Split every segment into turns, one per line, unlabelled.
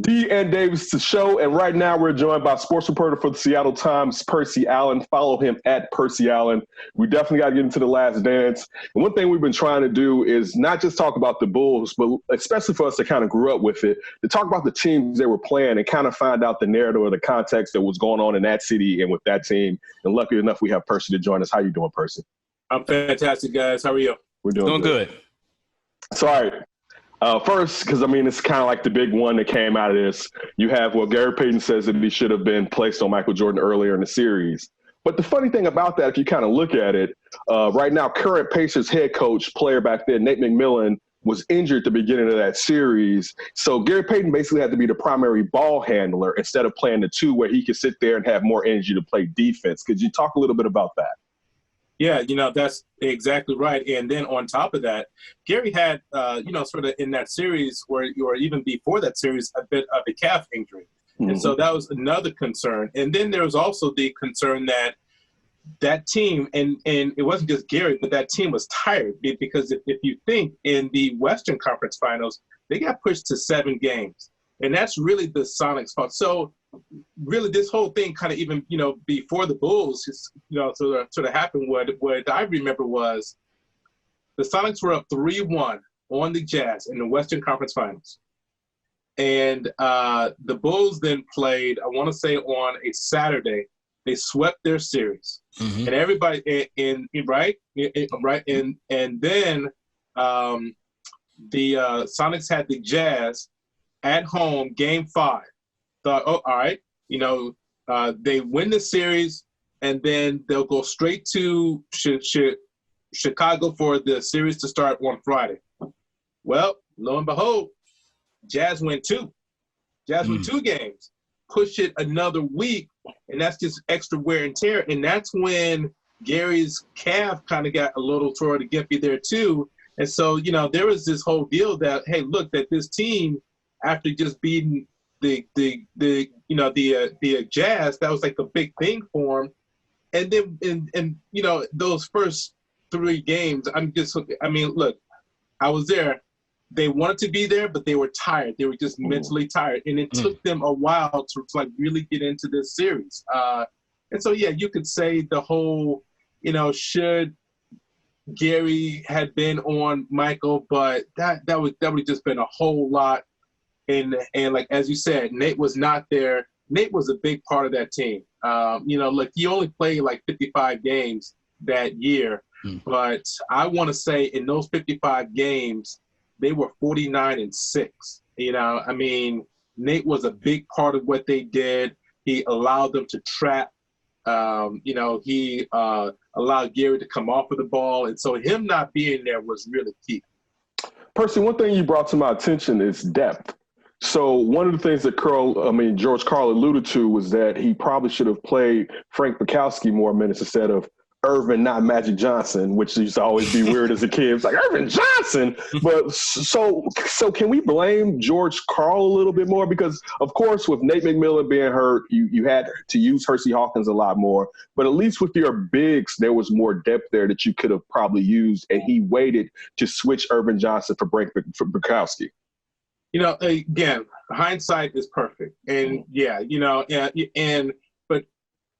D and Davis to show, and right now we're joined by sports reporter for the Seattle Times, Percy Allen. Follow him at Percy Allen. We definitely got to get into the last dance. And one thing we've been trying to do is not just talk about the Bulls, but especially for us that kind of grew up with it, to talk about the teams they were playing and kind of find out the narrative or the context that was going on in that city and with that team. And lucky enough, we have Percy to join us. How you doing, Percy?
I'm fantastic, guys. How are you?
We're doing good. So, all right. First, because, it's kind of like the big one that came out of this. You have, Gary Payton says that he should have been placed on Michael Jordan earlier in the series. But the funny thing about that, if you kind of look at it, right now, current Pacers head coach, player back then, Nate McMillan, was injured at the beginning of that series. So Gary Payton basically had to be the primary ball handler instead of playing the two where he could sit there and have more energy to play defense. Could you talk a little bit about that?
Yeah, that's exactly right. And then on top of that, Gary had, sort of in that series or even before that series, a bit of a calf injury. Mm-hmm. And so that was another concern. And then there was also the concern that team, and it wasn't just Gary, but that team was tired because if you think in the Western Conference Finals, they got pushed to 7 games. And that's really the Sonics' fault. So really this whole thing kind of even, before the Bulls, sort of happened, what I remember was the Sonics were up 3-1 on the Jazz in the Western Conference Finals. And the Bulls then played, I want to say on a Saturday, they swept their series. Mm-hmm. And everybody, and then the Sonics had the Jazz at home, Game 5. Thought, all right, they win the series, and then they'll go straight to Chicago for the series to start on Friday. Well, lo and behold, Jazz win 2. Jazz win 2 games, push it another week, and that's just extra wear and tear. And that's when Gary's calf kind of got a little toward the gimpy there too. And so, there was this whole deal that, hey, look, that this team, after just beating the Jazz, that was like a big thing for him. And then, and those first 3 games, look, I was there. They wanted to be there, but they were tired. They were just mentally tired. And it took them a while to like really get into this series. And so, yeah, you could say the whole, should Gary had been on Michael, but that would just been a whole lot. And like, as you said, Nate was not there. Nate was a big part of that team. Look, he only played like 55 games that year. But I want to say in those 55 games, they were 49-6. Nate was a big part of what they did. He allowed them to trap. He allowed Gary to come off of the ball. And so him not being there was really key.
Percy, one thing you brought to my attention is depth. So one of the things that George Karl alluded to was that he probably should have played Frank Bukowski more minutes instead of Irvin, not Magic Johnson, which used to always be weird as a kid. It's like, Irvin Johnson! But so can we blame George Karl a little bit more? Because, of course, with Nate McMillan being hurt, you had to use Hersey Hawkins a lot more. But at least with your bigs, there was more depth there that you could have probably used, and he waited to switch Irvin Johnson for Bukowski.
Again, hindsight is perfect. And,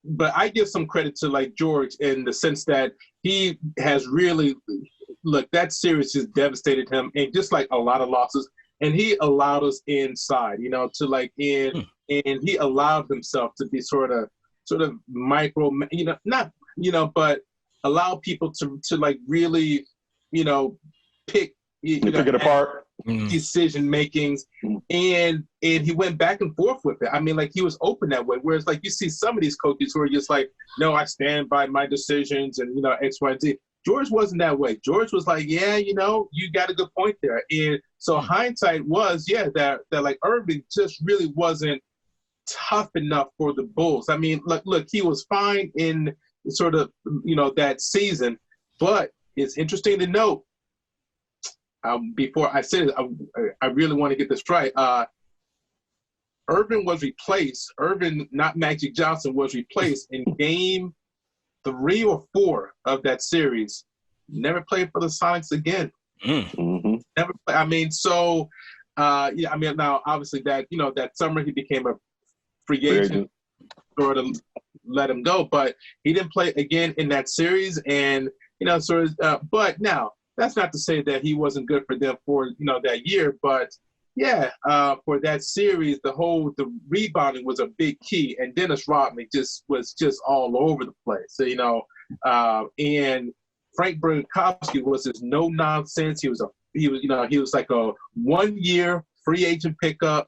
but I give some credit to like George in the sense that he has really that series just devastated him, and just like a lot of losses, and he allowed us inside, to and he allowed himself to be sort of micro, but allow people to like really, pick,
pick it apart.
Decision makings, and he went back and forth with it. He was open that way. Whereas like you see some of these coaches who are just like, no, I stand by my decisions and X, Y, and Z. George wasn't that way. George was like, yeah, you got a good point there. And so hindsight was, that like Irving just really wasn't tough enough for the Bulls. Look, he was fine in sort of that season, but it's interesting to note. Before I said it, I really want to get this right. Irvin was replaced. Irvin, not Magic Johnson, was replaced in game 3 or 4 of that series. Never played for the Sonics again. Mm-hmm. Never play. Yeah, I mean, now obviously that that summer he became a free agent, sort of let him go, but he didn't play again in that series, and but now that's not to say that he wasn't good for them for that year, but yeah, for that series, the rebounding was a big key, and Dennis Rodman was just all over the place. So, and Frank Burakovsky was just no nonsense. He was like a 1 year free agent pickup,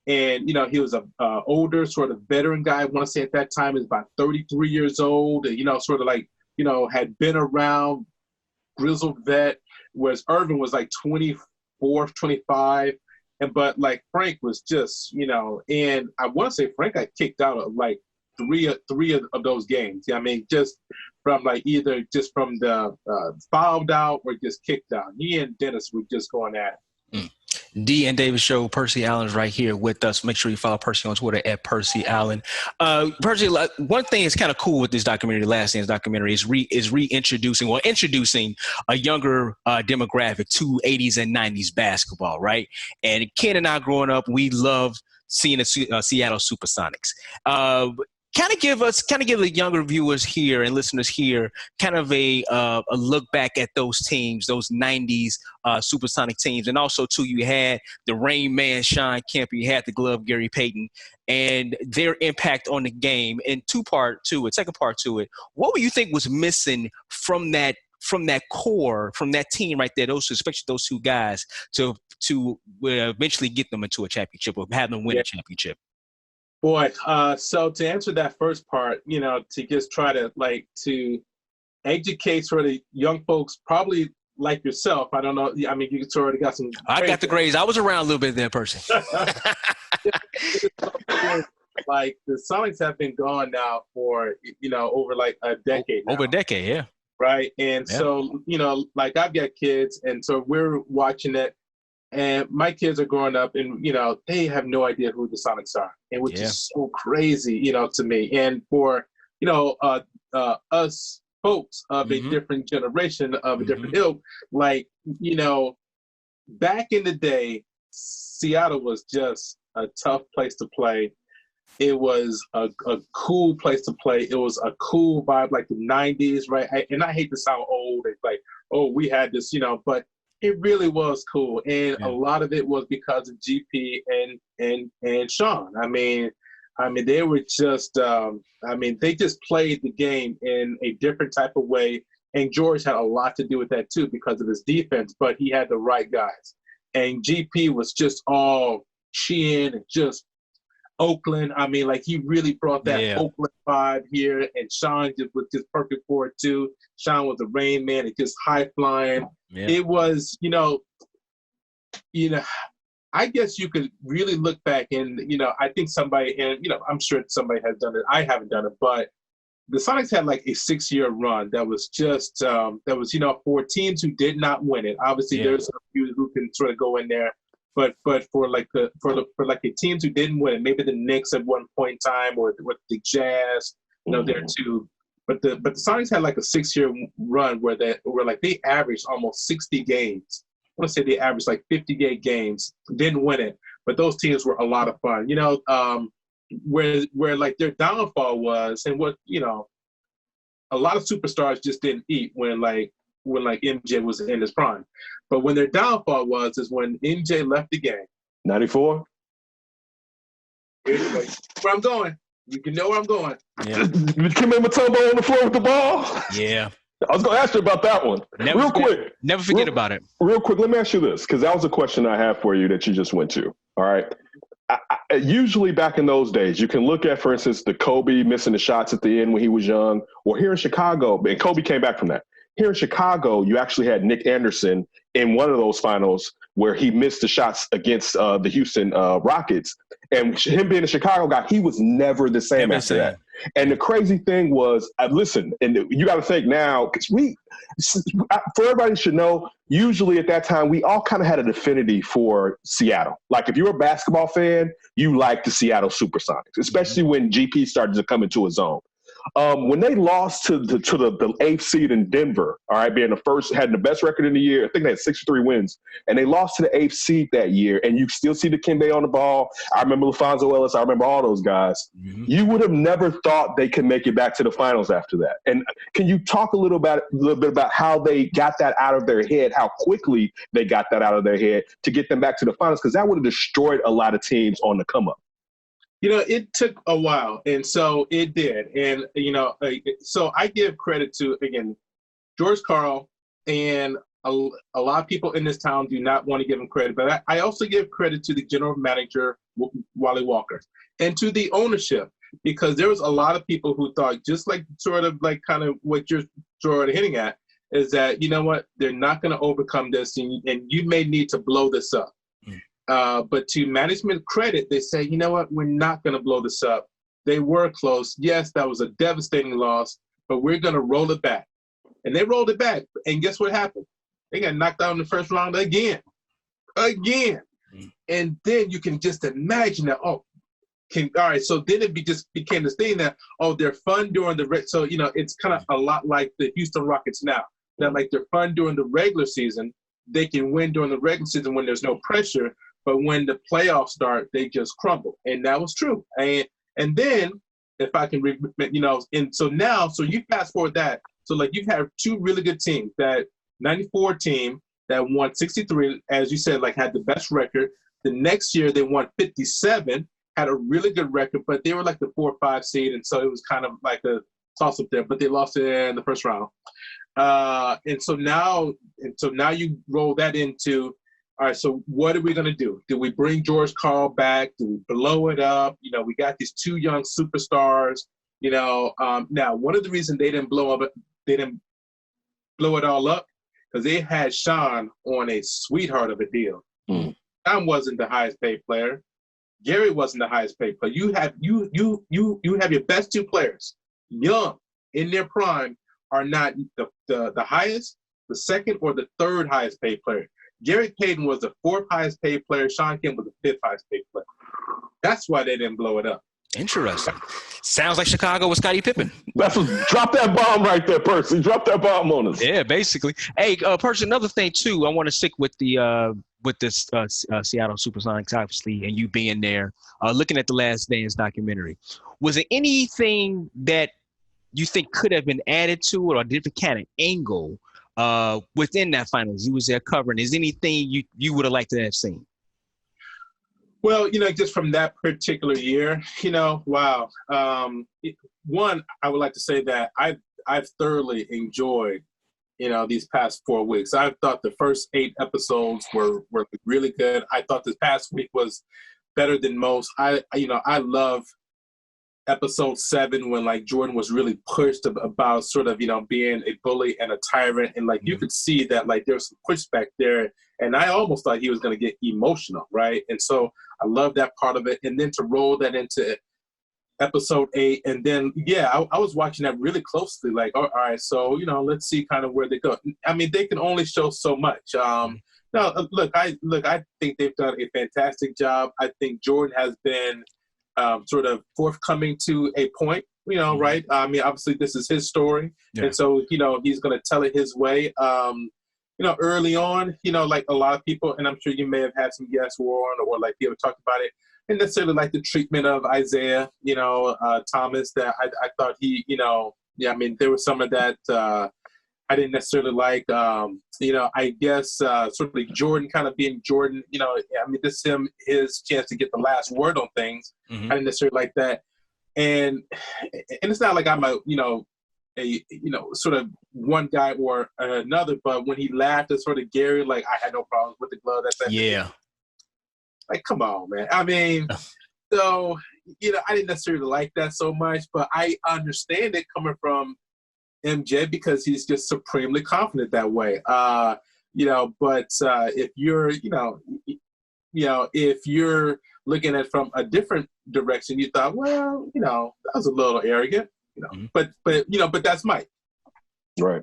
and he was a older sort of veteran guy. I want to say at that time he was about 33 years old, and sort of like had been around, grizzled vet. Whereas Irvin was like 24, 25. But like Frank was just, and I want to say Frank got kicked out of like three of those games. Yeah, I mean, just from like either just from the fouled out or just kicked out. He and Dennis were just going at it.
D and David Show. Percy Allen's right here with us. Make sure you follow Percy on Twitter at Percy Allen. Percy, one thing that's kind of cool with this documentary, Last Dance documentary, is introducing a younger demographic to 80s and 90s basketball, right? And Ken and I growing up, we loved seeing the Seattle Supersonics. Kind of give the younger viewers here and listeners here kind of a look back at those teams, those 90s Supersonic teams. And also, too, you had the Rain Man, Sean Kemp, you had the Glove, Gary Payton, and their impact on the game. And second part to it, what would you think was missing from that core, from that team right there, especially those two guys, to eventually get them into a championship or have them win a championship?
Boy, so to answer that first part, to just try to to educate sort of young folks, probably like yourself. I don't know. I mean, you sort of got some.
I got the grades. I was around a little bit there, Percy.
Like the Sonics have been gone now for over like a decade.
Over a decade, yeah.
Right, and so like I've got kids, and so we're watching it. And my kids are growing up and, they have no idea who the Sonics are, and which is so crazy, to me. And for, us folks of a different generation, of a different ilk, like, back in the day, Seattle was just a tough place to play. It was a cool place to play. It was a cool vibe, like the 90s, right? And I hate to sound old. It's like, oh, we had this, but it really was cool, and a lot of it was because of GP and Sean. I mean, they were just. They just played the game in a different type of way, and George had a lot to do with that too because of his defense. But he had the right guys, and GP was just all Sheehan and just Oakland. I mean, like he really brought that Oakland vibe here, and Sean was just perfect for it too. Sean was a Rain Man and just high flying. Yeah. It was, I guess you could really look back and, I think somebody, and, I'm sure somebody has done it. I haven't done it, but the Sonics had like a 6-year run that was just, for teams who did not win it. Obviously, there's a few who can sort of go in there, but for the teams who didn't win it, maybe the Knicks at one point in time or with the Jazz, there too. But the Sonics had like a 6-year run where they averaged almost 60 games. I want to say they averaged like 58 games. Didn't win it, but those teams were a lot of fun. Where like their downfall was, and what a lot of superstars just didn't eat when MJ was in his prime. But when their downfall is when MJ left the game.
94.
Where I'm going. You can know where I'm going.
Yeah. Kim Mutombo on the floor with the ball?
Yeah.
I was going to ask you about that one. Quick.
Never forget about it.
Real quick, let me ask you this, because that was a question I have for you that you just went to. All right. Usually back in those days, you can look at, for instance, the Kobe missing the shots at the end when he was young, or here in Chicago, and Kobe came back from that. Here in Chicago, you actually had Nick Anderson in one of those finals where he missed the shots against the Houston Rockets. And him being a Chicago guy, he was never the same after that. And the crazy thing was, listen, and you got to think now, because for everybody should know, usually at that time, we all kind of had an affinity for Seattle. Like if you're a basketball fan, you like the Seattle Supersonics, especially when GP started to come into his own. When they lost to the eighth seed in Denver, all right, being the first, had the best record in the year, I think they had 63 wins, and they lost to the eighth seed that year, and you still see the Dikembe on the ball. I remember LaFonso Ellis. I remember all those guys. Mm-hmm. You would have never thought they could make it back to the finals after that. And can you talk a little bit about how they got that out of their head, how quickly they got that out of their head to get them back to the finals? Because that would have destroyed a lot of teams on the come up.
It took a while, and so it did. And, so I give credit to, again, George Karl, and a lot of people in this town do not want to give him credit, but I also give credit to the general manager, Wally Walker, and to the ownership, because there was a lot of people who thought, just like sort of like kind of what you're sort of hitting at, is that, you know what, they're not going to overcome this, and you may need to blow this up. But to management credit, they say, you know what, we're not going to blow this up. They were close. Yes, that was a devastating loss, but we're going to roll it back. And they rolled it back. And guess what happened? They got knocked out in the first round again. And then you can just imagine that, all right, so then it just became this thing that, they're fun during the so, it's kind of a lot like the Houston Rockets now. That like they're fun during the regular season. They can win during the regular season when there's no pressure. But when the playoffs start, they just crumble. And that was true. And then, if I can, and so now, so you fast forward that. So, like, you've had two really good teams. That 94 team that won 63, as you said, like, had the best record. The next year, they won 57, had a really good record, but they were like the 4 or 5 seed. And so it was kind of like a toss-up there. But they lost it in the first round. And so now you roll that into, all right, so what are we going to do? Do we bring George Karl back? Do we blow it up? We got these two young superstars. Now one of the reasons they didn't blow it all up, because they had Sean on a sweetheart of a deal. Sean wasn't the highest paid player. Gary wasn't the highest paid player. You have your best two players, young, in their prime, are not the highest, the second, or the third highest paid player. Gary Payton was the 4th highest paid player. Sean Kemp was the 5th highest paid player. That's why they didn't blow it up.
Interesting. Sounds like Chicago with Scottie Pippen.
Drop that bomb right there, Percy. Drop that bomb on us.
Yeah, basically. Hey, Percy, another thing too. I want to stick with the this Seattle Supersonics, obviously, and you being there, looking at the Last Dance documentary. Was there anything that you think could have been added to it, or a different kind of angle within that finals you was there covering? Is anything you would have liked to have seen?
Well, just from that particular year, wow. One, I would like to say that I've thoroughly enjoyed, these past 4 weeks. I thought the first 8 episodes were really good. I thought this past week was better than most. I love episode 7 when like Jordan was really pushed about sort of being a bully and a tyrant, and like you could see that like there's some pushback there, and I almost thought he was going to get emotional, right? And so I love that part of it, and then to roll that into episode 8, and then I was watching that really closely, like all right, so let's see kind of where they go. I mean, they can only show so much. No, look, I think they've done a fantastic job. I think Jordan has been sort of forthcoming to a point, right? I mean, obviously this is his story. Yeah. And so, he's going to tell it his way. Early on, like a lot of people, and I'm sure you may have had some guests, Warren, or like people talked about it, and necessarily like the treatment of Isaiah, Thomas, that I thought he, I mean, there was some of that I didn't necessarily like. I guess sort of like Jordan kind of being Jordan, I mean, this is his chance to get the last word on things. I didn't necessarily like that. And it's not like I'm a sort of one guy or another, but when he laughed at sort of Gary, like I had no problems with the glove. Like, come on, man. I mean, so, I didn't necessarily like that so much, but I understand it coming from MJ because he's just supremely confident that way. But if you're, if you're looking at it from a different direction, you thought, well, that was a little arrogant, but that's Mike.
Right.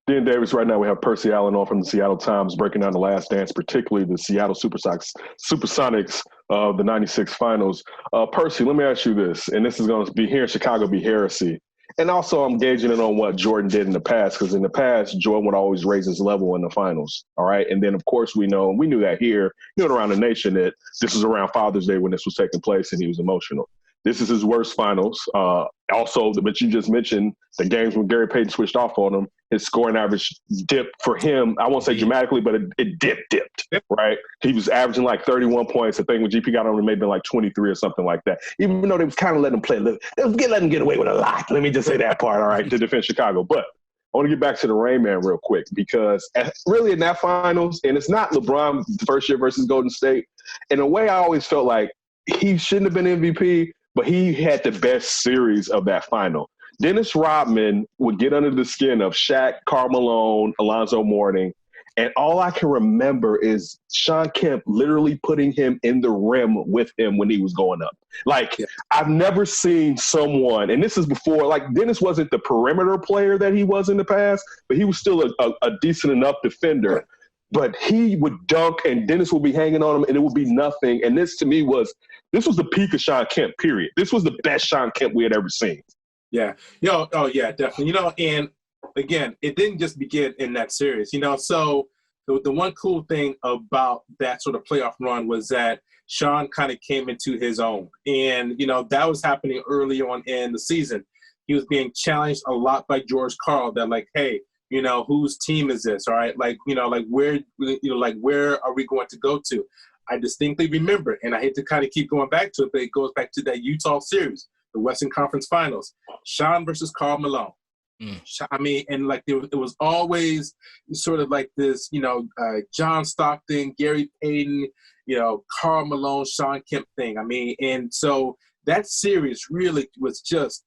Dan Davis, right now we have Percy Allen on from the Seattle Times breaking down the Last Dance, particularly the Seattle Supersonics of the 96 finals. Percy, let me ask you this, and this is going to be here in Chicago, be heresy. And also, I'm gauging it on what Jordan did in the past, because in the past, Jordan would always raise his level in the finals. All right. And then, of course, we knew that here, around the nation, that this was around Father's Day when this was taking place, and he was emotional. This is his worst finals. Also, but you just mentioned the games when Gary Payton switched off on him. His scoring average dipped for him. I won't say dramatically, but it dipped, right? He was averaging like 31 points. I think when GP got on, it may have been like 23 or something like that. Even though they was kind of letting him play, they was letting him get away with a lot. Let me just say that part, all right, to defend Chicago. But I want to get back to the Rain Man real quick, because really in that finals, and it's not LeBron first year versus Golden State, in a way I always felt like he shouldn't have been MVP, but he had the best series of that final. Dennis Rodman would get under the skin of Shaq, Karl Malone, Alonzo Mourning, and all I can remember is Shawn Kemp literally putting him in the rim with him when he was going up. Like, I've never seen someone, and this is before, like, Dennis wasn't the perimeter player that he was in the past, but he was still a decent enough defender. But he would dunk, and Dennis would be hanging on him, and it would be nothing. And this, to me, was the peak of Shawn Kemp, period. This was the best Shawn Kemp we had ever seen.
Yeah. Oh, yeah, definitely. And again, it didn't just begin in that series, So the one cool thing about that sort of playoff run was that Shawn kind of came into his own. And, that was happening early on in the season. He was being challenged a lot by George Karl that, like, hey, whose team is this? All right. Like, where are we going to go to? I distinctly remember, and I hate to kind of keep going back to it, but it goes back to that Utah series, the Western Conference Finals, Shawn versus Karl Malone. I mean, and like it was always sort of like this, John Stockton, Gary Payton, Karl Malone, Shawn Kemp thing. I mean, and so that series really was just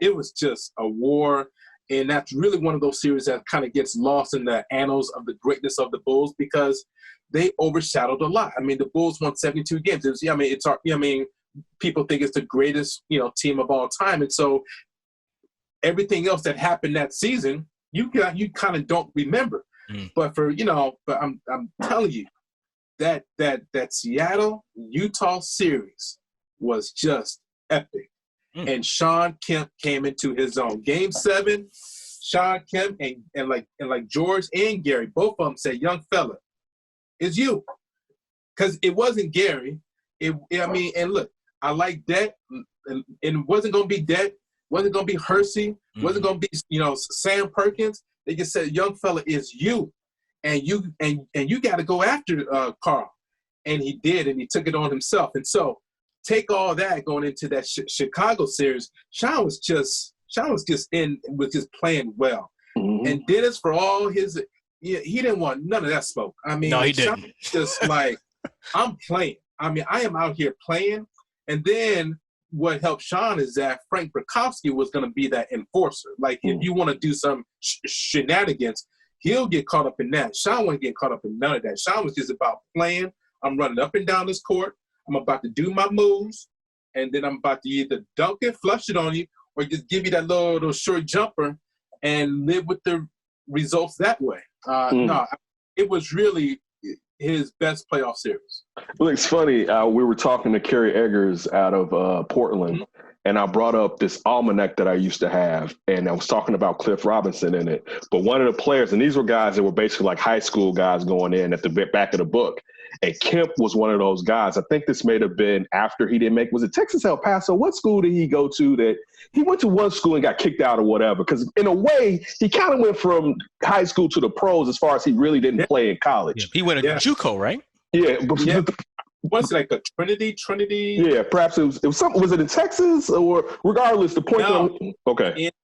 a war. And that's really one of those series that kind of gets lost in the annals of the greatness of the Bulls, because they overshadowed a lot. I mean, the Bulls won 72 games. People think it's the greatest, team of all time. And so everything else that happened that season, you kind of don't remember. But I'm telling you, that Seattle Utah series was just epic. And Shawn Kemp came into his own. Game 7, Shawn Kemp and like George and Gary, both of them said, "Young fella, it's you," because it wasn't Gary. And look, I like that, and it wasn't gonna be that. Wasn't gonna be Percy. Wasn't gonna be Sam Perkins. They just said, "Young fella, is you, and you got to go after Karl," and he did, and he took it on himself. And so, take all that going into that Chicago series. Shawn was just playing well, and Dennis, for all his, he didn't want none of that smoke. I mean,
no, he
Shawn
didn't.
just like, I'm playing. I mean, I am out here playing, and then. What helped Shawn is that Frank Brakowski was going to be that enforcer. Like, if you want to do some shenanigans, he'll get caught up in that. Shawn wouldn't get caught up in none of that. Shawn was just about playing. I'm running up and down this court. I'm about to do my moves, and then I'm about to either dunk it, flush it on you, or just give you that little short jumper and live with the results that way. No, it was really his best playoff series.
Well, it's funny. We were talking to Kerry Eggers out of Portland, and I brought up this almanac that I used to have, and I was talking about Cliff Robinson in it. But one of the players, and these were guys that were basically like high school guys going in at the back of the book, and Kemp was one of those guys. I think this may have been after he didn't make – was it Texas El Paso? What school did he go to that – he went to one school and got kicked out or whatever, because in a way, he kind of went from high school to the pros as far as he really didn't play in college.
Yeah. He went to JUCO, right?
Yeah.
Was it like a Trinity?
Yeah, perhaps it was something. Was it in Texas or regardless? The point.
No,
okay.
It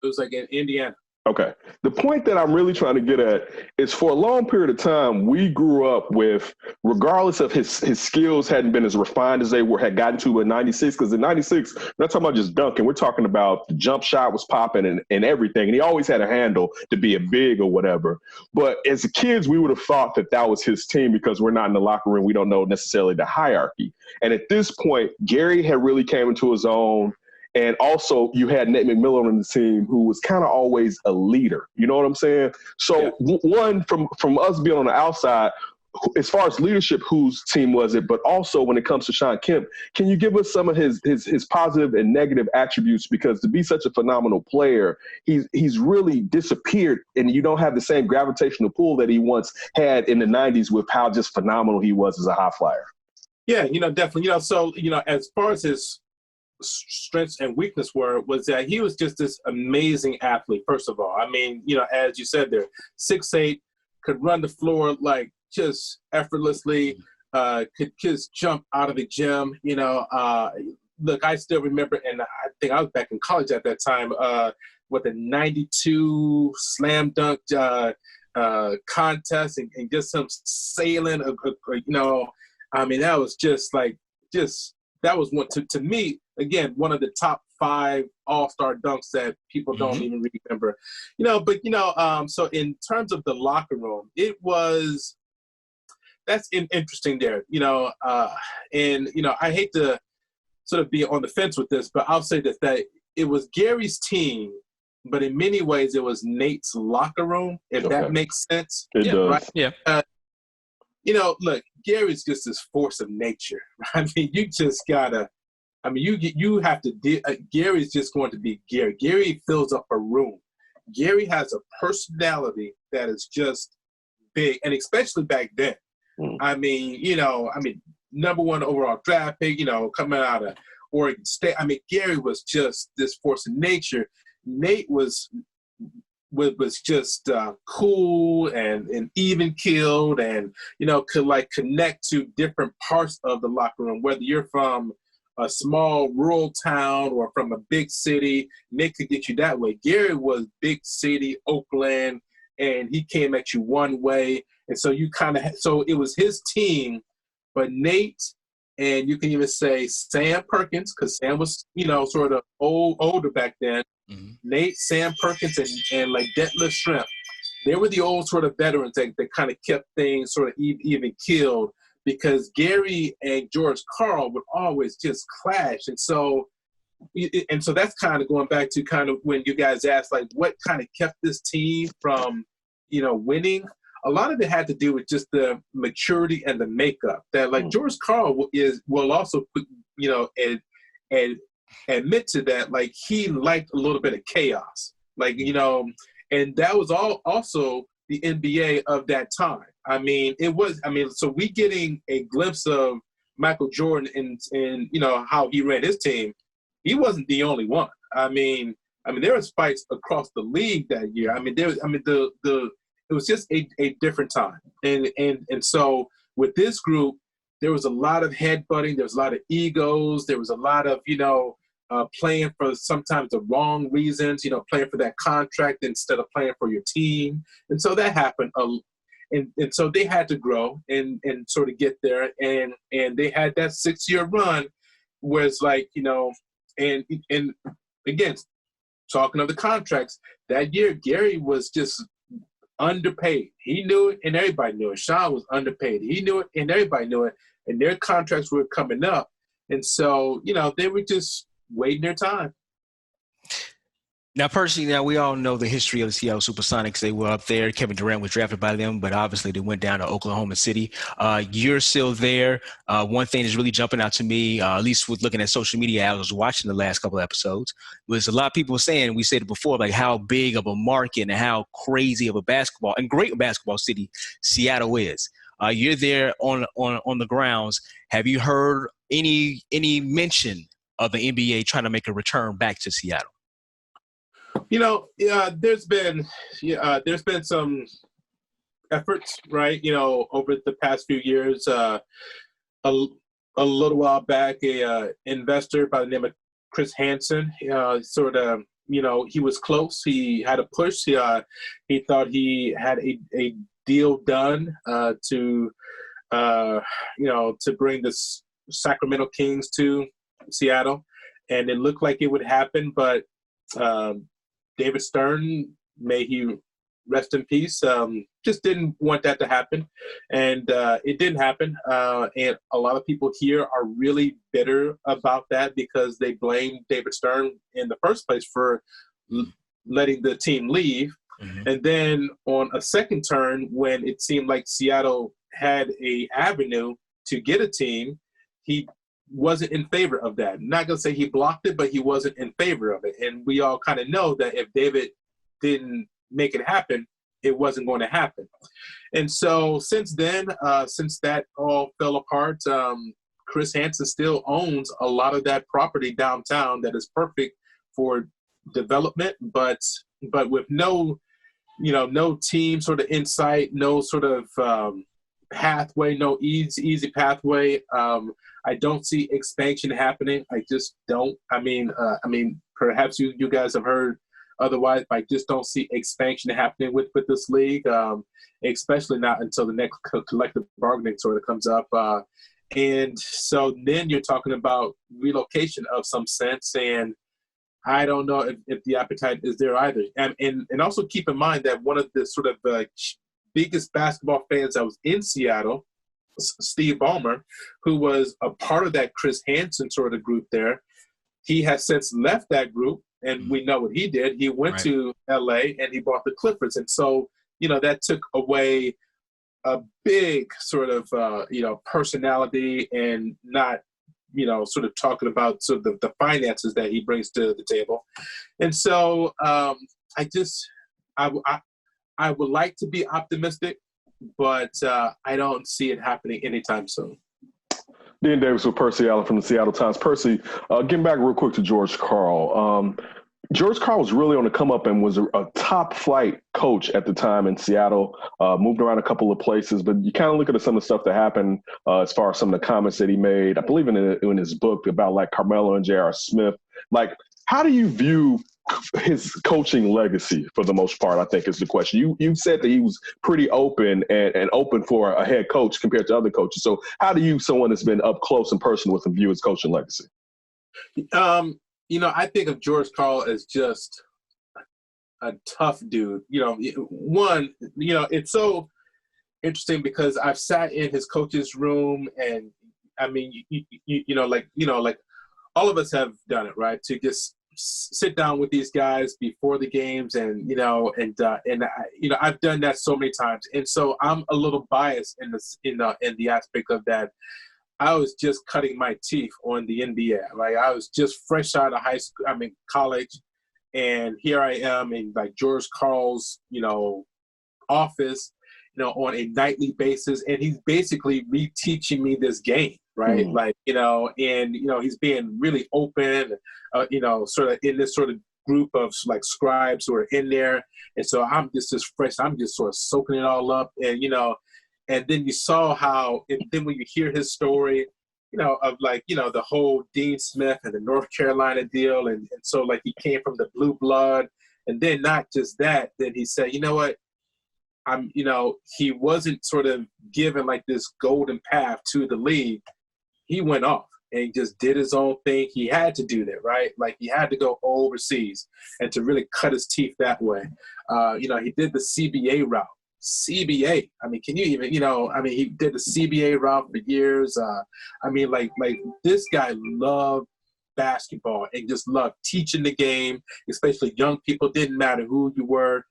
was like in Indiana.
Okay. The point that I'm really trying to get at is, for a long period of time, we grew up with, regardless of his skills hadn't been as refined as they had gotten to in 96, because in 96, we're not talking about just dunking. We're talking about the jump shot was popping and everything. And he always had a handle to be a big or whatever. But as kids, we would have thought that was his team, because we're not in the locker room. We don't know necessarily the hierarchy. And at this point, Gary had really came into his own. And also, you had Nate McMillan on the team, who was kind of always a leader. You know what I'm saying? So, one, from us being on the outside, as far as leadership, whose team was it? But also when it comes to Sean Kemp, can you give us some of his positive and negative attributes? Because to be such a phenomenal player, he's really disappeared, and you don't have the same gravitational pull that he once had in the 90s with how just phenomenal he was as a high flyer.
Yeah, definitely. So, as far as his strengths and weakness was that he was just this amazing athlete, first of all. I mean, as you said there, 6'8", could run the floor like just effortlessly, could just jump out of the gym. Look, I still remember, and I think I was back in college at that time, with the 92 slam dunk contest and just some sailing, I mean, that was that was one, to me, again, one of the top 5 all-star dunks that people don't even remember. So in terms of the locker room, that's interesting there, and, I hate to sort of be on the fence with this, but I'll say that it was Gary's team, but in many ways it was Nate's locker room, if that makes sense.
It does.
Right?
Yeah.
Look, Gary's just this force of nature. I mean, you just gotta. I mean, you have to. Gary's just going to be Gary. Gary fills up a room. Gary has a personality that is just big, and especially back then. I mean, number 1 overall draft pick. Coming out of Oregon State. I mean, Gary was just this force of nature. Nate was just cool and even keeled, and could connect to different parts of the locker room, whether you're from a small rural town or from a big city. Nick could get you that way. Gary was big city, Oakland, and he came at you one way, and so so it was his team. But Nate, and you can even say Sam Perkins, because Sam was sort of older back then. Nate, Sam Perkins, and like Detlef Schrempf, they were the old sort of veterans that kind of kept things sort of even keeled, because Gary and George Karl would always just clash. And so that's kind of going back to kind of when you guys asked, like, what kind of kept this team from, winning? A lot of it had to do with just the maturity and the makeup that, like, George Karl will also put, and admit to that, like, he liked a little bit of chaos, and that was also the NBA of that time. So we getting a glimpse of Michael Jordan and how he ran his team. He wasn't the only one. I mean, there was fights across the league that year. It was just a different time. And so with this group, there was a lot of headbutting. There was a lot of egos. There was a lot of, playing for sometimes the wrong reasons, playing for that contract instead of playing for your team. And so that happened. And so they had to grow and sort of get there. And they had that 6-year run where it's like, and again, talking of the contracts, that year, Gary was just underpaid. He knew it and everybody knew it. Sean was underpaid. He knew it and everybody knew it. And their contracts were coming up. And so, they were just waiting their time.
Now, Percy, we all know the history of the Seattle Supersonics. They were up there. Kevin Durant was drafted by them, but obviously they went down to Oklahoma City. You're still there. One thing that's really jumping out to me, at least with looking at social media, I was watching the last couple of episodes, was a lot of people saying, we said it before, like how big of a market and how crazy of a basketball and great basketball city Seattle is. You're there on the grounds. Have you heard any mention of the NBA trying to make a return back to Seattle?
There's been some efforts, right? Over the past few years. A little while back, a investor by the name of Chris Hansen, he was close. He had a push. He thought he had a deal done to bring the Sacramento Kings to Seattle, and it looked like it would happen, but David Stern, may he rest in peace, just didn't want that to happen. And it didn't happen. And a lot of people here are really bitter about that because they blame David Stern in the first place for letting the team leave. Mm-hmm. And then on a second turn, when it seemed like Seattle had a avenue to get a team, he wasn't in favor of that. I'm not going to say he blocked it, but he wasn't in favor of it. And we all kind of know that if David didn't make it happen, it wasn't going to happen. And so since then, since that all fell apart, Chris Hansen still owns a lot of that property downtown that is perfect for development, but with no team sort of insight, no sort of pathway, no easy pathway. I don't see expansion happening. I just don't. I mean, perhaps you guys have heard otherwise, but I just don't see expansion happening with this league, especially not until the next collective bargaining sort of comes up. And so then you're talking about relocation of some sense, and I don't know if the appetite is there either. And also keep in mind that one of the sort of biggest basketball fans that was in Seattle, Steve Ballmer, who was a part of that Chris Hansen sort of group there, he has since left that group, and we know what he did. He went to L.A. and he bought the Clipperds. And so, that took away a big sort of, personality and not, sort of talking about sort of the finances that he brings to the table. And so I would like to be optimistic, but I don't see it happening anytime soon.
Dean Davis with Percy Allen from the Seattle Times. Percy, getting back real quick to George Karl. George Karl was really on the come up and was a top flight coach at the time in Seattle, moved around a couple of places, but you kind of look at some of the stuff that happened as far as some of the comments that he made, I believe in his book about like Carmelo and J.R. Smith. Like, how do you view his coaching legacy for the most part, I think is the question. You said that he was pretty open and open for a head coach compared to other coaches. So how do you, someone that's been up close and personal with him, view his coaching legacy?
I think of George Karl as just a tough dude. It's so interesting because I've sat in his coach's room, and I mean, like all of us have done it, right? To just sit down with these guys before the games, and I've done that so many times, and so I'm a little biased in the aspect of that. I was just cutting my teeth on the NBA. Like, I was just fresh out of college, and here I am in like George Karl's, office, on a nightly basis, and he's basically reteaching me this game, right? Like, he's being really open, sort of in this sort of group of like scribes who are in there, and so I'm just as fresh. I'm just sort of soaking it all up, and and then you saw how, then when you hear his story, of like, the whole Dean Smith and the North Carolina deal. And so like he came from the blue blood, and then not just that, then he said, he wasn't sort of given like this golden path to the league. He went off and just did his own thing. He had to do that, right? Like he had to go overseas and to really cut his teeth that way. He did the CBA route. CBA. I mean, can you even, he did the CBA route for years. Like this guy loved basketball and just loved teaching the game, especially young people. Didn't matter who you were.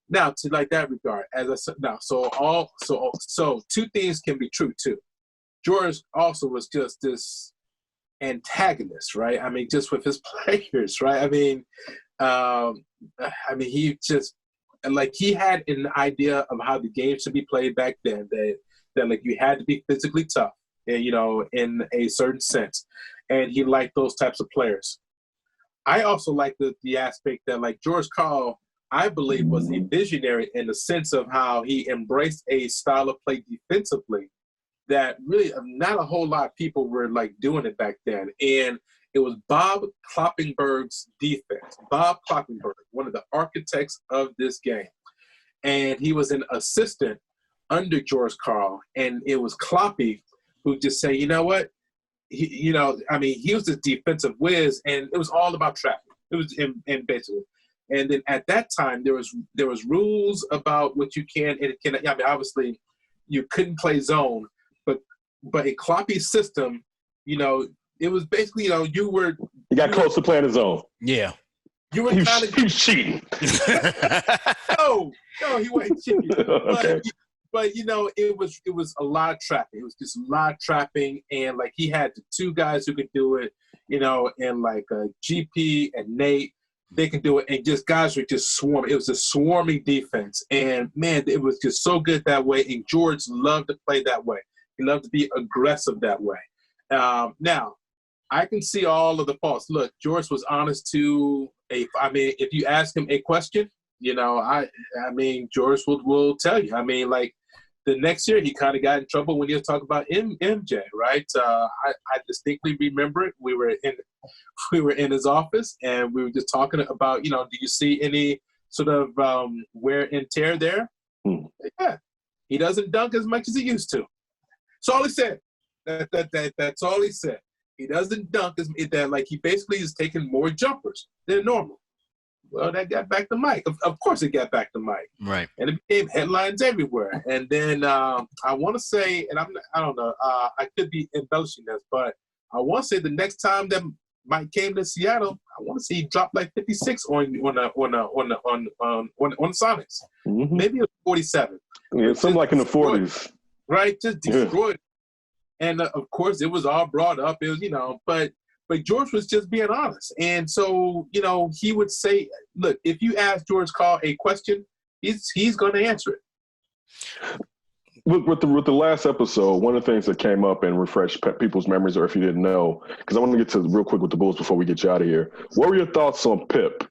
Now, to like that regard, as I said, so two things can be true too. George also was just this antagonist, right? I mean, just with his players, right? He just, like, he had an idea of how the game should be played back then, that like you had to be physically tough, and, in a certain sense. And he liked those types of players. I also like the aspect that like George Karl, I believe, was a visionary in the sense of how he embraced a style of play defensively that really not a whole lot of people were like doing it back then. And it was Bob Kloppenberg's defense. Bob Kloppenberg, one of the architects of this game. And he was an assistant under George Karl. And it was Kloppy who just said, you know what? He was this defensive whiz, and it was all about traffic. It was in basically. And then at that time, there was rules about what you can and cannot. Obviously, you couldn't play zone, but a Kloppy system, it was basically, you
got close to playing his zone.
Yeah.
He was cheating.
No, he wasn't cheating.
Okay.
But it was a lot of trapping. It was just a lot of trapping, and like he had the two guys who could do it, and like GP and Nate, they can do it, and just guys were just swarming. It was a swarming defense, and man, it was just so good that way. And George loved to play that way. He loved to be aggressive that way. Now, I can see all of the faults. Look, George was honest to if you ask him a question, George will tell you. Like the next year, he kind of got in trouble when he was talking about MJ, right? I distinctly remember it. We were in his office, and we were just talking about, do you see any sort of wear and tear there? Yeah, he doesn't dunk as much as he used to. That's all he said. That's all he said. He doesn't dunk that. Like he basically is taking more jumpers than normal. Well, that got back to Mike. Of course, it got back to Mike.
Right.
And it became headlines everywhere. And then I want to say, and I don't know, I could be embellishing this, but I want to say the next time that Mike came to Seattle, I want to see he dropped like 56 on Sonics.
Mm-hmm.
Maybe it was 47.
Yeah, something like in the 40s.
Right, just destroyed. Yeah. And of course, it was all brought up. It was, but George was just being honest. And so, he would say, look, if you ask George Karl a question, he's going to answer it.
With the last episode, one of the things that came up and refreshed people's memories, or if you didn't know, because I want to get to real quick with the Bulls before we get you out of here. What were your thoughts on Pip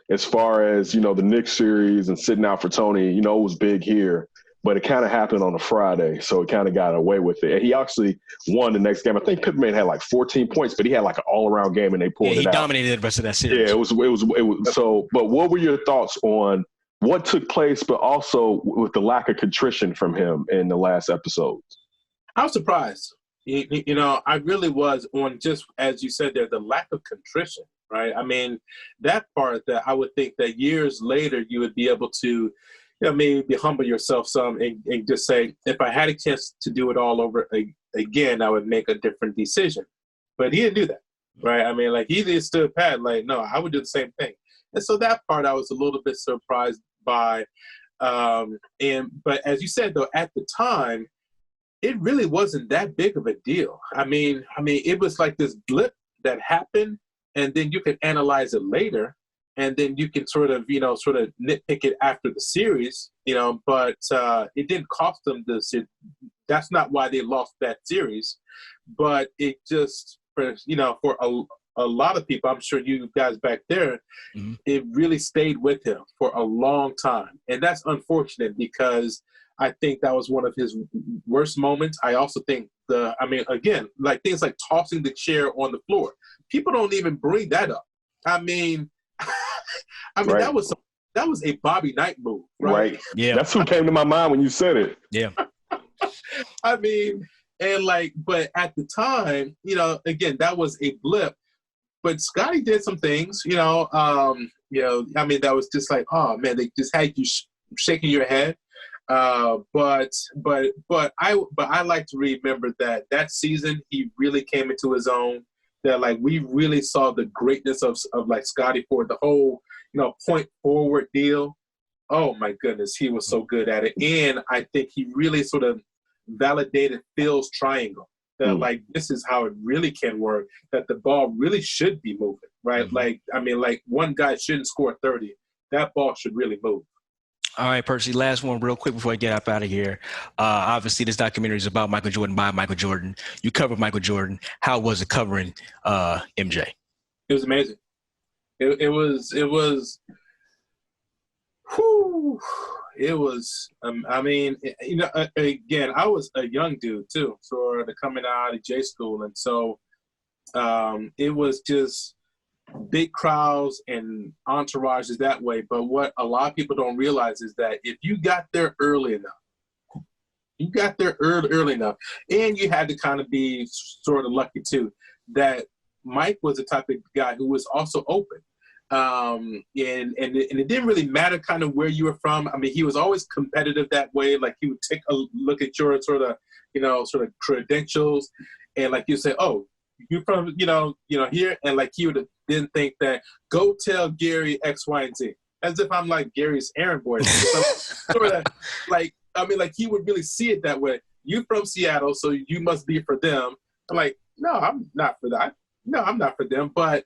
as far as, the Knicks series and sitting out for Tony? It was big here, but it kind of happened on a Friday, so it kind of got away with it. And he actually won the next game. I think Pippen had like 14 points, but he had like an all-around game, and they pulled it out.
He dominated the rest of that series.
Yeah, it was. So, but what were your thoughts on what took place, but also with the lack of contrition from him in the last episodes?
I was surprised. I really was, on just as you said there, the lack of contrition, right? That part that I would think that years later you would be able to maybe humble yourself some and just say, if I had a chance to do it all over again, I would make a different decision. But he didn't do that, right? He just stood pat, like, no, I would do the same thing. And so that part I was a little bit surprised by. But as you said, though, at the time, it really wasn't that big of a deal. It was like this blip that happened, and then you can analyze it later. And then you can sort of nitpick it after the series, but it didn't cost them this. That's not why they lost that series, but it just, for a lot of people, I'm sure you guys back there, mm-hmm. It really stayed with him for a long time. And that's unfortunate because I think that was one of his worst moments. I also think again, like things like tossing the chair on the floor. People don't even bring that up.
Right.
that was a Bobby Knight move, right?
Yeah. That's who came to my mind when you said it.
Yeah.
But at the time, again, that was a blip. But Scotty did some things, that was just like, oh man, they just had you shaking your head. But I like to remember that season he really came into his own. That like we really saw the greatness of like Scotty Ford, the whole point forward deal. Oh my goodness, he was so good at it, and I think he really sort of validated Phil's triangle. That like this is how it really can work. That the ball really should be moving, right? Mm-hmm. Like one guy shouldn't score 30. That ball should really move.
All right, Percy, last one real quick before I get up out of here. Obviously, this documentary is about Michael Jordan by Michael Jordan. You covered Michael Jordan. How was it covering MJ?
It was amazing. It was whew. It was, again, I was a young dude too, sort of coming out of J school. And so it was just big crowds and entourages that way. But what a lot of people don't realize is that if you got there early enough, and you had to kind of be sort of lucky too, that Mike was the type of guy who was also open. And it didn't really matter kind of where you were from. He was always competitive that way. Like he would take a look at your sort of credentials, and like you say, oh, you're from, here. And like he would then think that, go tell Gary X, Y, and Z, as if I'm like Gary's errand boy. Sort of like, I mean, like he would really see it that way. You from Seattle, so you must be for them. I'm like, no, I'm not for that. No, I'm not for them. But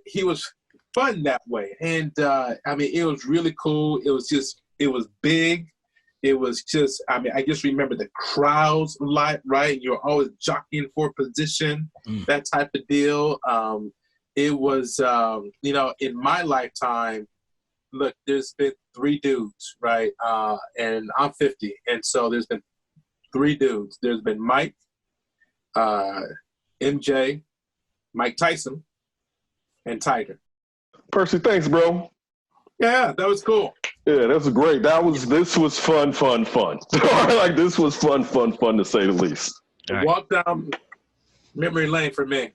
he was fun that way. And I mean, it was really cool. It was big. It was just, I mean, I just remember the crowds light, right? You're always jockeying for position, that type of deal. It was, you know, in my lifetime, look, there's been 3 dudes, right? And I'm 50. And so there's been 3 dudes. There's been Mike, MJ, Mike Tyson, and Tiger.
Percy, thanks, bro.
Yeah, that was cool.
Yeah, that's great. This was fun. Like this was fun to say the least.
Right.
Walk down memory lane for me.